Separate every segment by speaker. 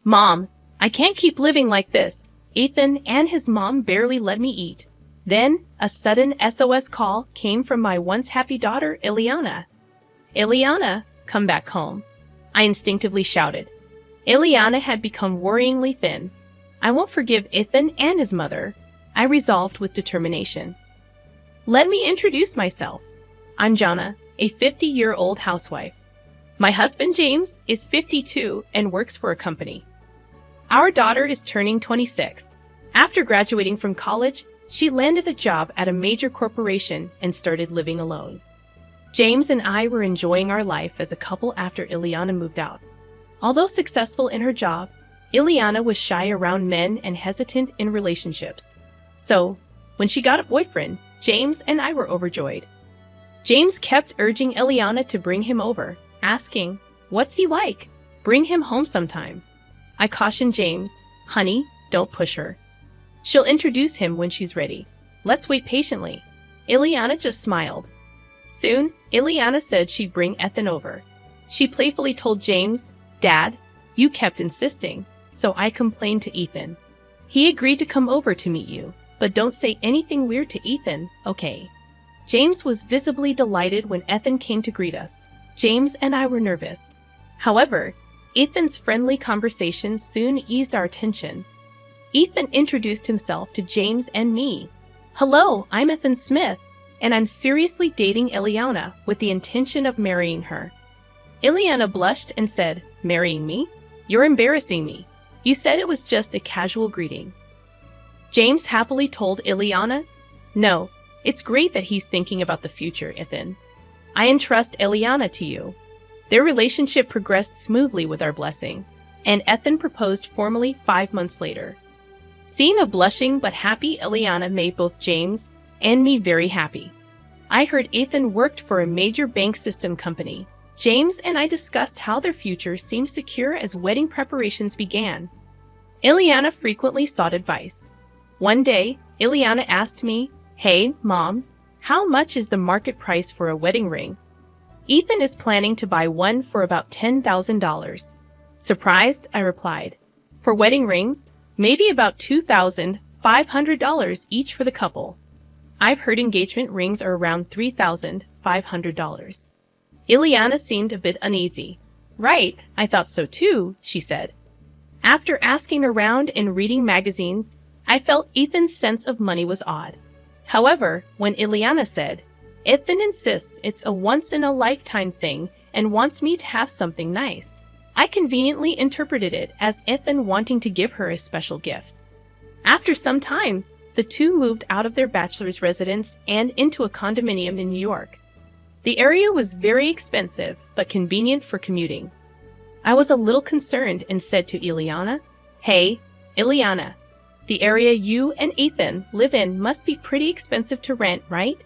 Speaker 1: Mom, I can't keep living like this. Ethan and his mom barely let me eat. Then, a sudden SOS call came from my once happy daughter, Ileana. Ileana, come back home. I instinctively shouted. Ileana had become worryingly thin. I won't forgive Ethan and his mother, I resolved with determination. Let me introduce myself. I'm Jana, a 50-year-old housewife. My husband James is 52 and works for a company. Our daughter is turning 26. After graduating from college, she landed a job at a major corporation and started living alone. James and I were enjoying our life as a couple after Ileana moved out. Although successful in her job, Ileana was shy around men and hesitant in relationships. So, when she got a boyfriend, James and I were overjoyed. James kept urging Ileana to bring him over, asking, "What's he like? Bring him home sometime." I cautioned James, "Honey, don't push her. She'll introduce him when she's ready. Let's wait patiently." Ileana just smiled. Soon, Ileana said she'd bring Ethan over. She playfully told James, "Dad, you kept insisting," so I complained to Ethan. "He agreed to come over to meet you, but don't say anything weird to Ethan, okay?" James was visibly delighted when Ethan came to greet us. James and I were nervous. However, Ethan's friendly conversation soon eased our tension. Ethan introduced himself to James and me. "Hello, I'm Ethan Smith, and I'm seriously dating Ileana with the intention of marrying her." Ileana blushed and said, "Marrying me? You're embarrassing me. You said it was just a casual greeting." James happily told Ileana, "No, it's great that he's thinking about the future, Ethan. I entrust Ileana to you." Their relationship progressed smoothly with our blessing, and Ethan proposed formally 5 months later. Seeing a blushing but happy Ileana made both James and me very happy. I heard Ethan worked for a major bank system company. James and I discussed how their future seemed secure as wedding preparations began. Ileana frequently sought advice. One day, Ileana asked me, "Hey, Mom, how much is the market price for a wedding ring?" "Ethan is planning to buy one for about $10,000. Surprised, I replied. "For wedding rings, maybe about $2,500 each for the couple. I've heard engagement rings are around $3,500. Ileana seemed a bit uneasy. "Right, I thought so too," she said. After asking around and reading magazines, I felt Ethan's sense of money was odd. However, when Ileana said, "Ethan insists it's a once-in-a-lifetime thing and wants me to have something nice," I conveniently interpreted it as Ethan wanting to give her a special gift. After some time, the two moved out of their bachelor's residence and into a condominium in New York. The area was very expensive, but convenient for commuting. I was a little concerned and said to Ileana, "Hey, Ileana, the area you and Ethan live in must be pretty expensive to rent, right?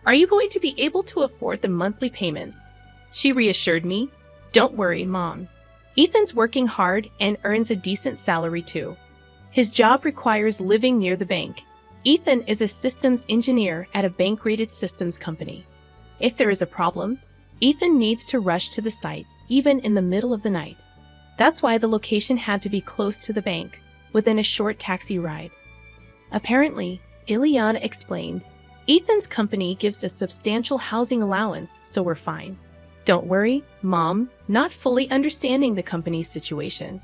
Speaker 1: Are you going to be able to afford the monthly payments?" She reassured me, "Don't worry, Mom. Ethan's working hard and earns a decent salary too. His job requires living near the bank. Ethan is a systems engineer at a bank-rated systems company. If there is a problem, Ethan needs to rush to the site, even in the middle of the night. That's why the location had to be close to the bank, within a short taxi ride." Apparently, Ileana explained, "Ethan's company gives a substantial housing allowance, so we're fine. Don't worry, Mom," not fully understanding the company's situation.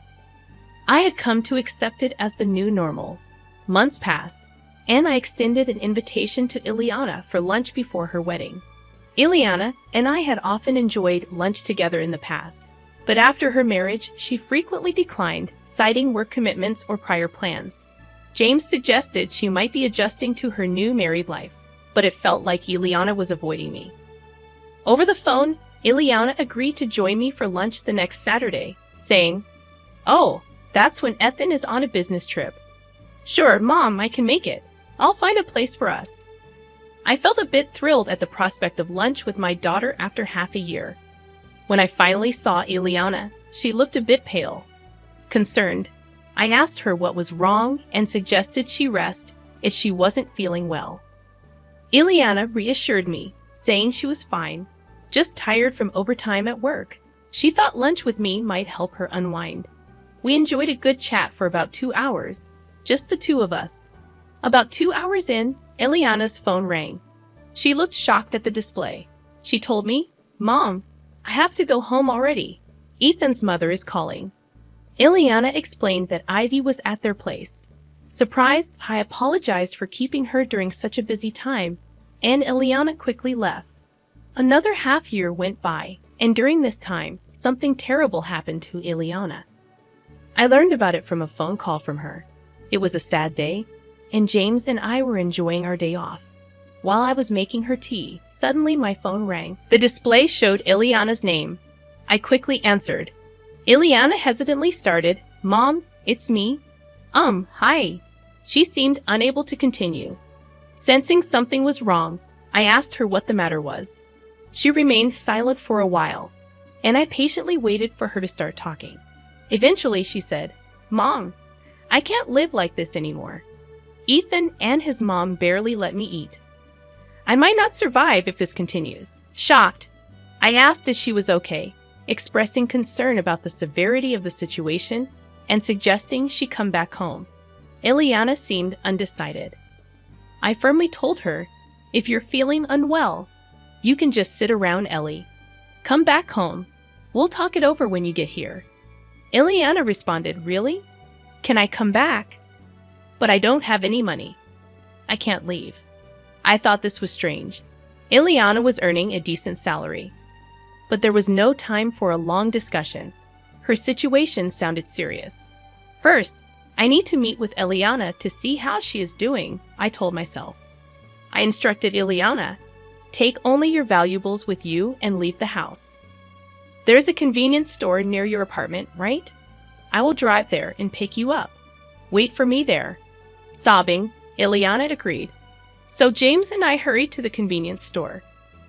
Speaker 1: I had come to accept it as the new normal. Months passed, and I extended an invitation to Ileana for lunch before her wedding. Ileana and I had often enjoyed lunch together in the past, but after her marriage, she frequently declined, citing work commitments or prior plans. James suggested she might be adjusting to her new married life, but it felt like Ileana was avoiding me. Over the phone, Ileana agreed to join me for lunch the next Saturday, saying, "Oh, that's when Ethan is on a business trip." "Sure, Mom, I can make it. I'll find a place for us." I felt a bit thrilled at the prospect of lunch with my daughter after half a year. When I finally saw Ileana, she looked a bit pale. Concerned, I asked her what was wrong and suggested she rest if she wasn't feeling well. Ileana reassured me, saying she was fine, just tired from overtime at work. She thought lunch with me might help her unwind. We enjoyed a good chat for about 2 hours, just the two of us. About 2 hours in, Ileana's phone rang. She looked shocked at the display. She told me, "Mom, I have to go home already. Ethan's mother is calling." Ileana explained that Ivy was at their place. Surprised, I apologized for keeping her during such a busy time, and Ileana quickly left. Another half-year went by, and during this time, something terrible happened to Ileana. I learned about it from a phone call from her. It was a sad day, and James and I were enjoying our day off. While I was making her tea, suddenly my phone rang. The display showed Ileana's name. I quickly answered. Ileana hesitantly started, "Mom, it's me." Hi." She seemed unable to continue. Sensing something was wrong, I asked her what the matter was. She remained silent for a while, and I patiently waited for her to start talking. Eventually, she said, "Mom, I can't live like this anymore. Ethan and his mom barely let me eat. I might not survive if this continues." Shocked, I asked if she was okay, expressing concern about the severity of the situation and suggesting she come back home. Ileana seemed undecided. I firmly told her, "If you're feeling unwell, you can just sit around, Ellie. Come back home. We'll talk it over when you get here." Ileana responded, "Really? Can I come back? But I don't have any money. I can't leave." I thought this was strange. Ileana was earning a decent salary. But there was no time for a long discussion. Her situation sounded serious. First, I need to meet with Ileana to see how she is doing, I told myself. I instructed Ileana, "Take only your valuables with you and leave the house. There's a convenience store near your apartment, right? I will drive there and pick you up. Wait for me there." Sobbing, Ileana agreed. So James and I hurried to the convenience store.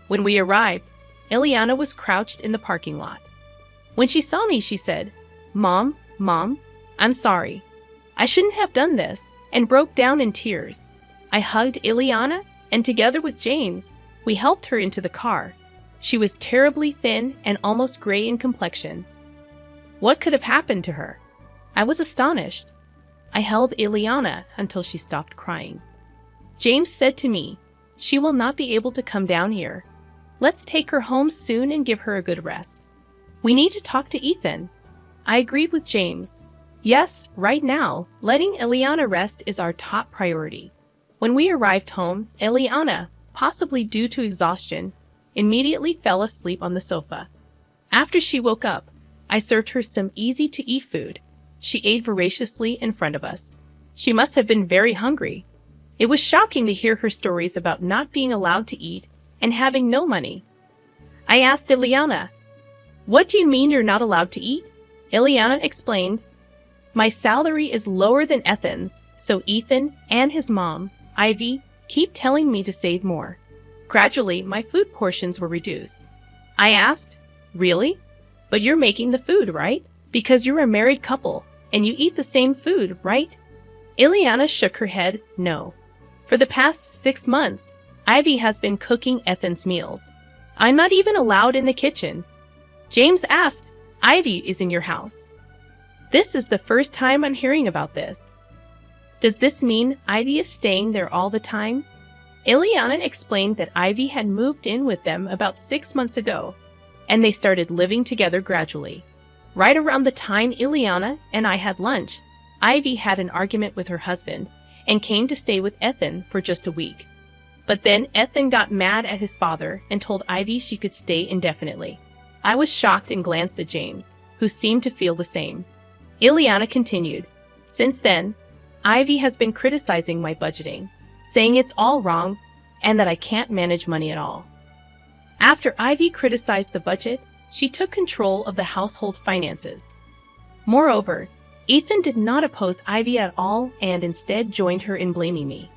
Speaker 1: When we arrived, Ileana was crouched in the parking lot. When she saw me, she said, Mom, I'm sorry. I shouldn't have done this," and broke down in tears. I hugged Ileana, and together with James, we helped her into the car. She was terribly thin and almost gray in complexion. What could have happened to her? I was astonished. I held Ileana until she stopped crying. James said to me, "She will not be able to come down here. Let's take her home soon and give her a good rest. We need to talk to Ethan." I agreed with James. Yes, right now, letting Ileana rest is our top priority. When we arrived home, Ileana, possibly due to exhaustion, immediately fell asleep on the sofa. After she woke up, I served her some easy-to-eat food. She ate voraciously in front of us. She must have been very hungry. It was shocking to hear her stories about not being allowed to eat and having no money. I asked Ileana, "What do you mean you're not allowed to eat?" Ileana explained, "My salary is lower than Ethan's, so Ethan and his mom, Ivy, keep telling me to save more." Gradually, my food portions were reduced. I asked, "Really? But you're making the food, right? Because you're a married couple, and you eat the same food, right?" Ileana shook her head, "No. For the past 6 months, Ivy has been cooking Ethan's meals. I'm not even allowed in the kitchen." James asked, "Ivy is in your house. This is the first time I'm hearing about this. Does this mean Ivy is staying there all the time?" Ileana explained that Ivy had moved in with them about 6 months ago, and they started living together gradually. Right around the time Ileana and I had lunch, Ivy had an argument with her husband and came to stay with Ethan for just a week. But then Ethan got mad at his father and told Ivy she could stay indefinitely. I was shocked and glanced at James, who seemed to feel the same. Ileana continued, "Since then, Ivy has been criticizing my budgeting, saying it's all wrong and that I can't manage money at all." After Ivy criticized the budget, she took control of the household finances. Moreover, Ethan did not oppose Ivy at all and instead joined her in blaming me.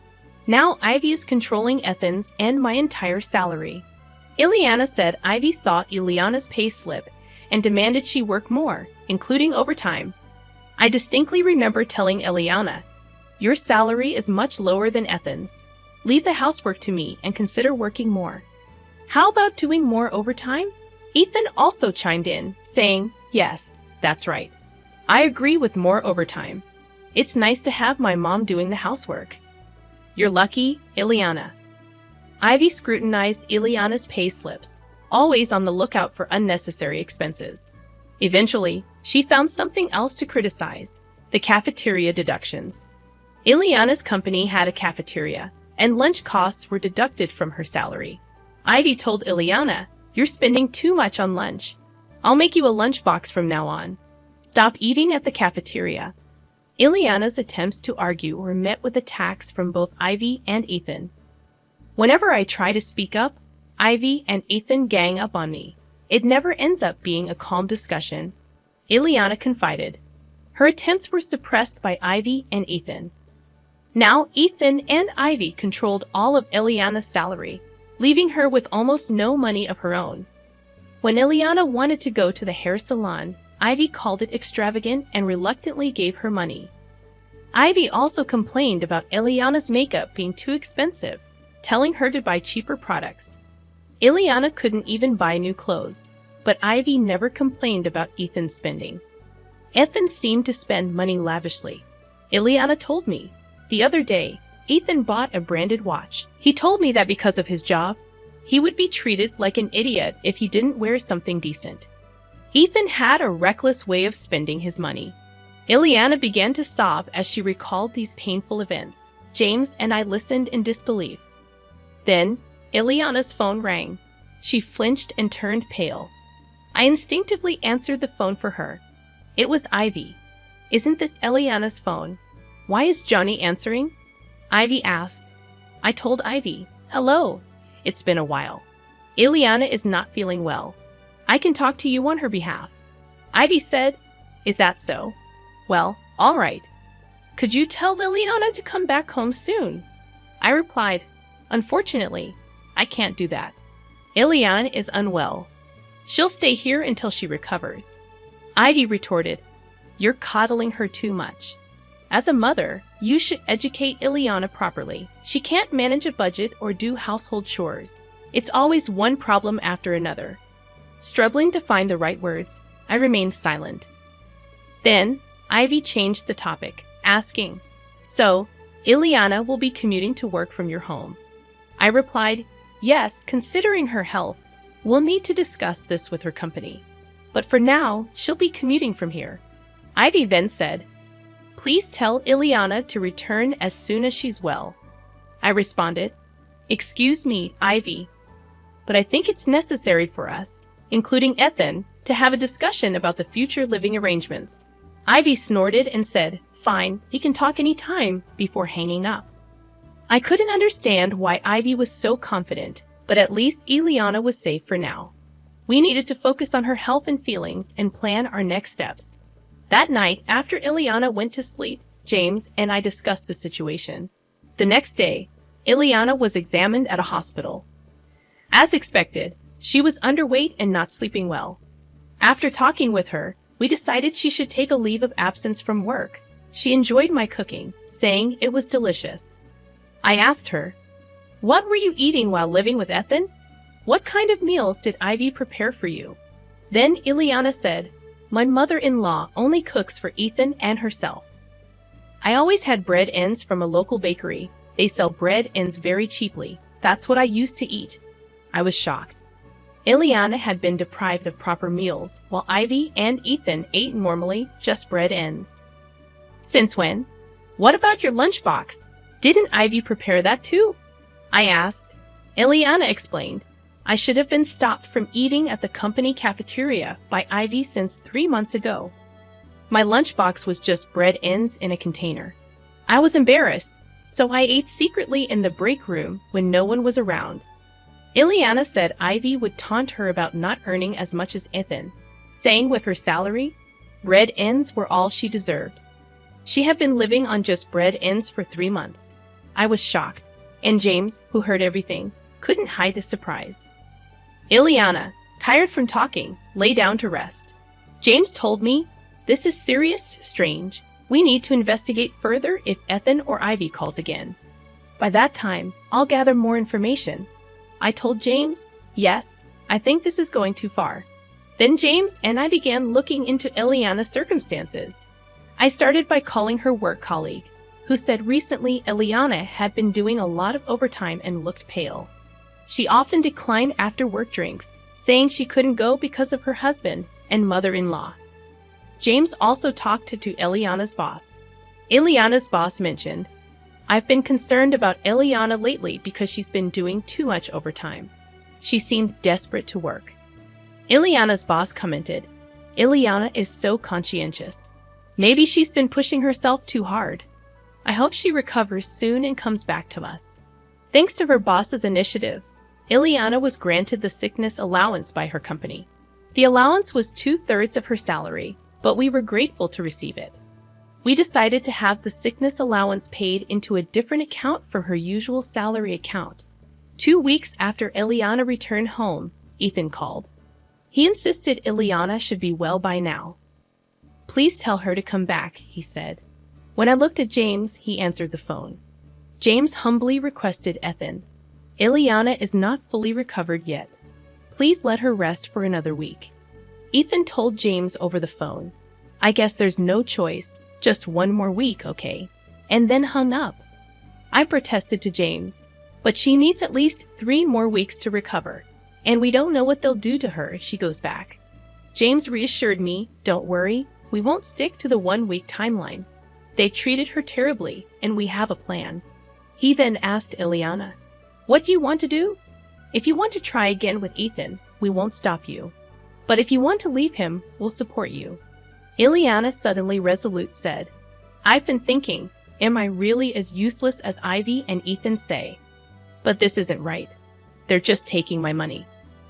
Speaker 1: Now Ivy is controlling Ethan's and my entire salary. Ileana said Ivy saw Ileana's pay slip and demanded she work more, including overtime. I distinctly remember telling Ileana, "Your salary is much lower than Ethan's. Leave the housework to me and consider working more." "How about doing more overtime?" Ethan also chimed in, saying, "Yes, that's right. I agree with more overtime. It's nice to have my mom doing the housework. You're lucky, Ileana. Ivy scrutinized Ileana's pay slips, always on the lookout for unnecessary expenses. Eventually, she found something else to criticize: the cafeteria deductions. Ileana's company had a cafeteria, and lunch costs were deducted from her salary. Ivy told Ileana, "You're spending too much on lunch. I'll make you a lunchbox from now on. Stop eating at the cafeteria." Ileana's attempts to argue were met with attacks from both Ivy and Ethan. Whenever I try to speak up, Ivy and Ethan gang up on me. It never ends up being a calm discussion, Ileana confided. Her attempts were suppressed by Ivy and Ethan. Now Ethan and Ivy controlled all of Ileana's salary, leaving her with almost no money of her own. When Ileana wanted to go to the hair salon, Ivy called it extravagant and reluctantly gave her money. Ivy also complained about Ileana's makeup being too expensive, telling her to buy cheaper products. Ileana couldn't even buy new clothes, but Ivy never complained about Ethan's spending. Ethan seemed to spend money lavishly. Ileana told me. The other day, Ethan bought a branded watch. He told me that because of his job, he would be treated like an idiot if he didn't wear something decent. Ethan had a reckless way of spending his money. Ileana began to sob as she recalled these painful events. James and I listened in disbelief. Then, Ileana's phone rang. She flinched and turned pale. I instinctively answered the phone for her. It was Ivy. "Isn't this Ileana's phone? Why is Johnny answering?" Ivy asked. I told Ivy, "Hello. It's been a while. Ileana is not feeling well. I can talk to you on her behalf." Ivy said, "Is that so? Well, all right. Could you tell Ileana to come back home soon?" I replied, "Unfortunately, I can't do that. Ileana is unwell. She'll stay here until she recovers." Ivy retorted, "You're coddling her too much. As a mother, you should educate Ileana properly. She can't manage a budget or do household chores. It's always one problem after another." Struggling to find the right words, I remained silent. Then, Ivy changed the topic, asking, "So, Ileana will be commuting to work from your home?" I replied, "Yes, considering her health, we'll need to discuss this with her company. But for now, she'll be commuting from here." Ivy then said, "Please tell Ileana to return as soon as she's well." I responded, "Excuse me, Ivy, but I think it's necessary for us, including Ethan, to have a discussion about the future living arrangements." Ivy snorted and said, "Fine, we can talk any time," before hanging up. I couldn't understand why Ivy was so confident, but at least Ileana was safe for now. We needed to focus on her health and feelings and plan our next steps. That night, after Ileana went to sleep, James and I discussed the situation. The next day, Ileana was examined at a hospital. As expected, she was underweight and not sleeping well. After talking with her, we decided she should take a leave of absence from work. She enjoyed my cooking, saying it was delicious. I asked her, "What were you eating while living with Ethan? What kind of meals did Ivy prepare for you?" Then Ileana said, "My mother-in-law only cooks for Ethan and herself. I always had bread ends from a local bakery. They sell bread ends very cheaply. That's what I used to eat." I was shocked. Ileana had been deprived of proper meals, while Ivy and Ethan ate normally, just bread ends. "Since when? What about your lunchbox? Didn't Ivy prepare that too?" I asked. Ileana explained, "I should have been stopped from eating at the company cafeteria by Ivy since 3 months ago. My lunchbox was just bread ends in a container. I was embarrassed, so I ate secretly in the break room when no one was around." Ileana said Ivy would taunt her about not earning as much as Ethan, saying with her salary, bread ends were all she deserved. She had been living on just bread ends for 3 months. I was shocked, and James, who heard everything, couldn't hide his surprise. Ileana, tired from talking, lay down to rest. James told me, "This is serious, strange. We need to investigate further if Ethan or Ivy calls again. By that time, I'll gather more information." I told James, "Yes, I think this is going too far." Then James and I began looking into Eliana's circumstances. I started by calling her work colleague, who said recently Eliana had been doing a lot of overtime and looked pale. She often declined after-work drinks, saying she couldn't go because of her husband and mother-in-law. James also talked to Eliana's boss. Eliana's boss mentioned, "I've been concerned about Eliana lately because she's been doing too much overtime. She seemed desperate to work." Eliana's boss commented, "Eliana is so conscientious. Maybe she's been pushing herself too hard. I hope she recovers soon and comes back to us." Thanks to her boss's initiative, Eliana was granted the sickness allowance by her company. The allowance was 2/3 of her salary, but we were grateful to receive it. We decided to have the sickness allowance paid into a different account from her usual salary account. 2 weeks after Eliana returned home, Ethan called. He insisted Eliana should be well by now. "Please tell her to come back," he said. When I looked at James, he answered the phone. James humbly requested Ethan, "Eliana is not fully recovered yet. Please let her rest for another week." Ethan told James over the phone, "I guess there's no choice, just 1 more week, okay?" And then hung up. I protested to James, "But she needs at least 3 more weeks to recover, and we don't know what they'll do to her if she goes back." James reassured me, "Don't worry, we won't stick to the 1-week timeline. They treated her terribly, and we have a plan." He then asked Eliana, "What do you want to do? If you want to try again with Ethan, we won't stop you. But if you want to leave him, we'll support you." Eliana, suddenly resolute, said, "I've been thinking, am I really as useless as Ivy and Ethan say? But this isn't right. They're just taking my money.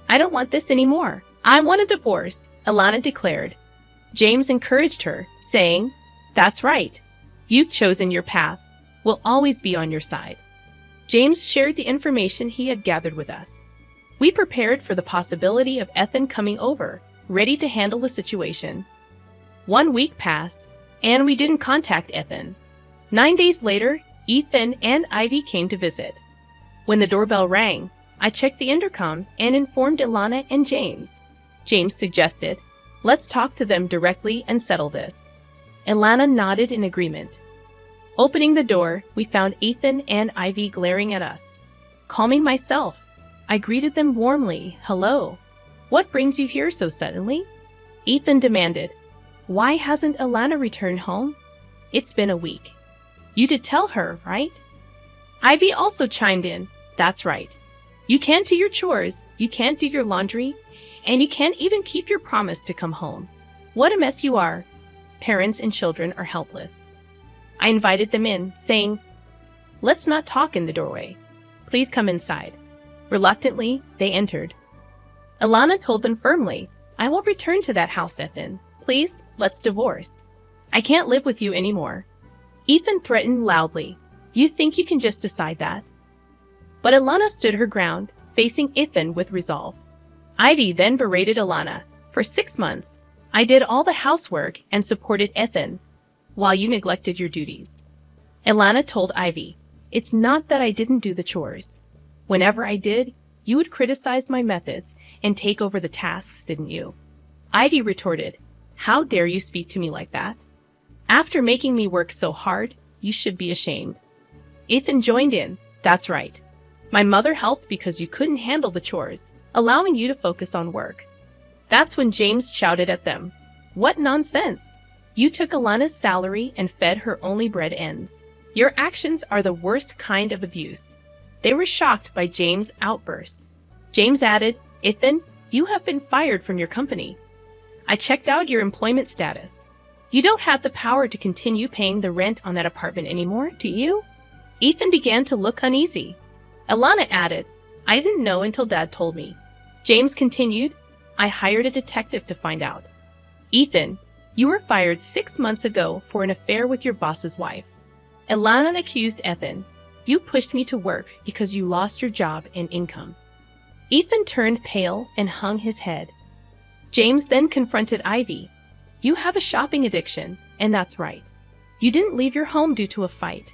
Speaker 1: I don't want this anymore. I want a divorce," Eliana declared. James encouraged her, saying, "That's right. You've chosen your path. We'll always be on your side." James shared the information he had gathered with us. We prepared for the possibility of Ethan coming over, ready to handle the situation. 1 week passed, and we didn't contact Ethan. 9 days later, Ethan and Ivy came to visit. When the doorbell rang, I checked the intercom and informed Eliana and James. James suggested, "Let's talk to them directly and settle this." Eliana nodded in agreement. Opening the door, we found Ethan and Ivy glaring at us. Calming myself, I greeted them warmly. "Hello. What brings you here so suddenly?" Ethan demanded, "Why hasn't Eliana returned home? It's been a week. You did tell her, right?" Ivy also chimed in, "That's right. You can't do your chores, you can't do your laundry, and you can't even keep your promise to come home. What a mess you are. Parents and children are helpless." I invited them in, saying, "Let's not talk in the doorway. Please come inside." Reluctantly, they entered. Eliana told them firmly, "I won't return to that house, Ethan. Please, let's divorce. I can't live with you anymore." Ethan threatened loudly, "You think you can just decide that?" But Eliana stood her ground, facing Ethan with resolve. Ivy then berated Eliana. "For 6 months, I did all the housework and supported Ethan, while you neglected your duties." Eliana told Ivy, "It's not that I didn't do the chores. Whenever I did, you would criticize my methods and take over the tasks, didn't you?" Ivy retorted, "How dare you speak to me like that? After making me work so hard, you should be ashamed." Ethan joined in, "That's right. My mother helped because you couldn't handle the chores, allowing you to focus on work." That's when James shouted at them, "What nonsense! You took Eliana's salary and fed her only bread ends. Your actions are the worst kind of abuse." They were shocked by James' outburst. James added, "Ethan, you have been fired from your company. I checked out your employment status. You don't have the power to continue paying the rent on that apartment anymore, do you?" Ethan began to look uneasy. Eliana added, "I didn't know until Dad told me." James continued, "I hired a detective to find out." "Ethan, you were fired 6 months ago for an affair with your boss's wife." Eliana accused Ethan, "You pushed me to work because you lost your job and income." Ethan turned pale and hung his head. James then confronted Ivy. "You have a shopping addiction, and that's right. You didn't leave your home due to a fight,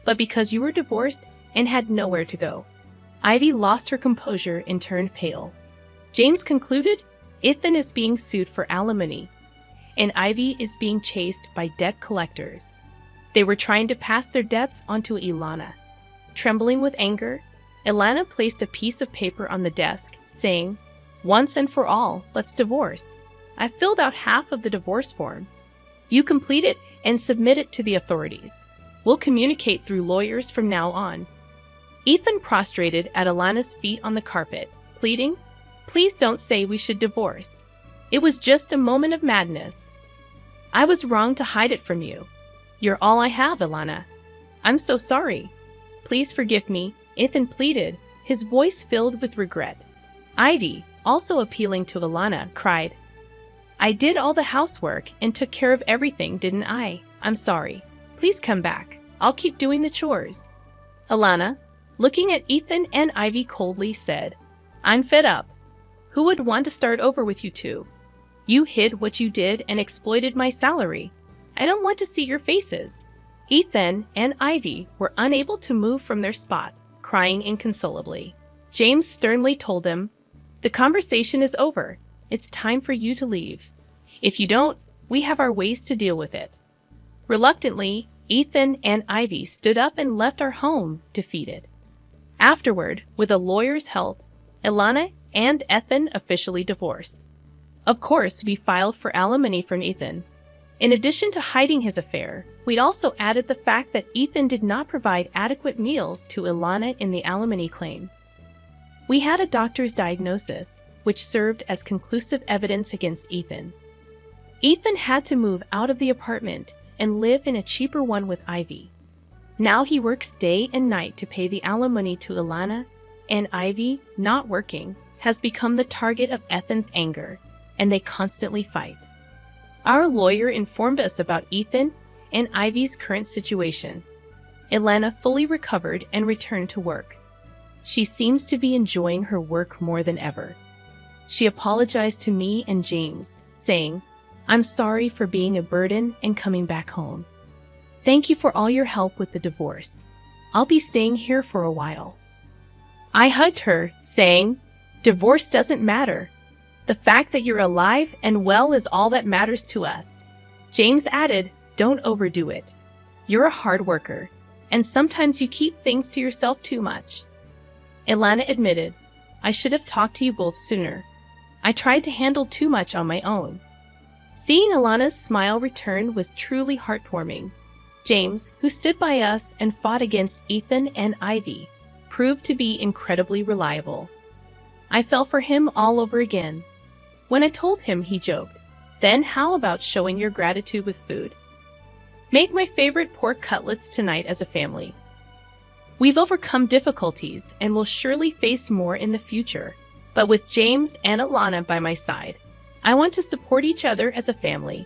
Speaker 1: but because you were divorced and had nowhere to go." Ivy lost her composure and turned pale. James concluded, Ethan is being sued for alimony, and Ivy is being chased by debt collectors. They were trying to pass their debts onto Ilana. Trembling with anger, Ilana placed a piece of paper on the desk, saying, "Once and for all, let's divorce. I filled out half of the divorce form. You complete it and submit it to the authorities. We'll communicate through lawyers from now on." Ethan prostrated at Ilana's feet on the carpet, pleading, "Please don't say we should divorce. It was just a moment of madness. I was wrong to hide it from you. You're all I have, Ilana. I'm so sorry. Please forgive me," Ethan pleaded, his voice filled with regret. Ivy, also appealing to Ilana, cried, "I did all the housework and took care of everything, didn't I? I'm sorry. Please come back. I'll keep doing the chores." Ilana, looking at Ethan and Ivy coldly, said, "I'm fed up. Who would want to start over with you two? You hid what you did and exploited my salary. I don't want to see your faces." Ethan and Ivy were unable to move from their spot, crying inconsolably. James sternly told them, "The conversation is over. It's time for you to leave. If you don't, we have our ways to deal with it." Reluctantly, Ethan and Ivy stood up and left our home, defeated. Afterward, with a lawyer's help, Ilana and Ethan officially divorced. Of course, we filed for alimony from Ethan. In addition to hiding his affair, we'd also added the fact that Ethan did not provide adequate meals to Ilana in the alimony claim. We had a doctor's diagnosis, which served as conclusive evidence against Ethan. Ethan had to move out of the apartment and live in a cheaper one with Ivy. Now he works day and night to pay the alimony to Ilana, and Ivy, not working, has become the target of Ethan's anger, and they constantly fight. Our lawyer informed us about Ethan and Ivy's current situation. Ilana fully recovered and returned to work. She seems to be enjoying her work more than ever. She apologized to me and James, saying, "I'm sorry for being a burden and coming back home. Thank you for all your help with the divorce. I'll be staying here for a while." I hugged her, saying, "Divorce doesn't matter. The fact that you're alive and well is all that matters to us." James added, "Don't overdo it. You're a hard worker, and sometimes you keep things to yourself too much." Ilana admitted, "I should have talked to you both sooner. I tried to handle too much on my own." Seeing Ilana's smile return was truly heartwarming. James, who stood by us and fought against Ethan and Ivy, proved to be incredibly reliable. I fell for him all over again. When I told him, he joked, "Then how about showing your gratitude with food? Make my favorite pork cutlets tonight as a family." We've overcome difficulties and will surely face more in the future. But with James and Ilana by my side, I want to support each other as a family.